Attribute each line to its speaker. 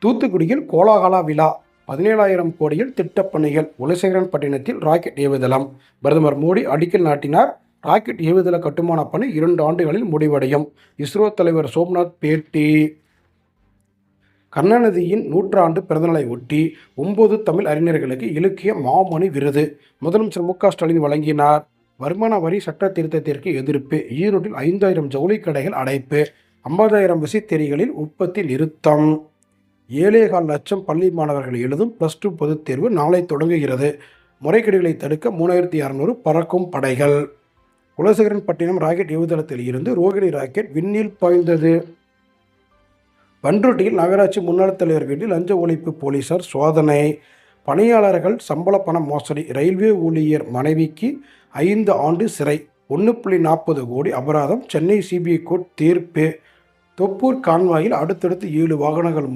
Speaker 1: தூத்துக்குடியில் கோலாகல விழா 17,000 கோடியில் திட்டப்பணிகள். குலசேகரன்பட்டினத்தில் ராக்கெட் ஏவுதளம். பிரதமர் மோடி அடிக்கல் நாட்டினார். ராக்கெட் ஏவுதள கட்டுமான பணி 2 ஆண்டுகளில் முடிவடையும். இஸ்ரோ தலைவர் சோம்நாத் பேட்டி. கருணாநிதியின் 100ஆண்டு பிறந்தநாளை ஒட்டி 9 தமிழ் அறிஞர்களுக்கு இலக்கிய மாமணி விருது முதலமைச்சர் மு.க. ஸ்டாலின் வழங்கினார். வருமான வரி சட்ட திருத்தத்திற்கு எதிர்ப்பு. ஈரோட்டில் 5,000 ஜவுளி கடைகள் அடைப்பு. 50,000 விசைத்தறிகளில் உற்பத்தி நிறுத்தம். 7,4 லட்சம் பள்ளி மாணவர்கள் எழுதும் +2 பொதுத் தேர்வு நாளை தொடங்குகிறது. முறைகேடுகளை தடுக்க 3,600 பறக்கும் படைகள். குலசேகரன்பட்டினம் ராக்கெட் ஏவுதளத்தில் இருந்து ரோகிணி ராக்கெட் விண்ணில் பாய்ந்தது. பண்ருட்டியில் நகராட்சி முன்னாள் தலைவர் வீட்டில் லஞ்ச ஒழிப்பு போலீசார் சோதனை. பணியாளர்கள் சம்பள பண மோசடி. ரயில்வே ஊழியர் மனைவிக்கு 5 ஆண்டு சிறை. 1.40 கோடி அபராதம். சென்னை சிபிஐ கோர்ட் தீர்ப்பு. தொப்பூர் கான்வாயில் அடுத்தடுத்து 7 வாகனங்கள்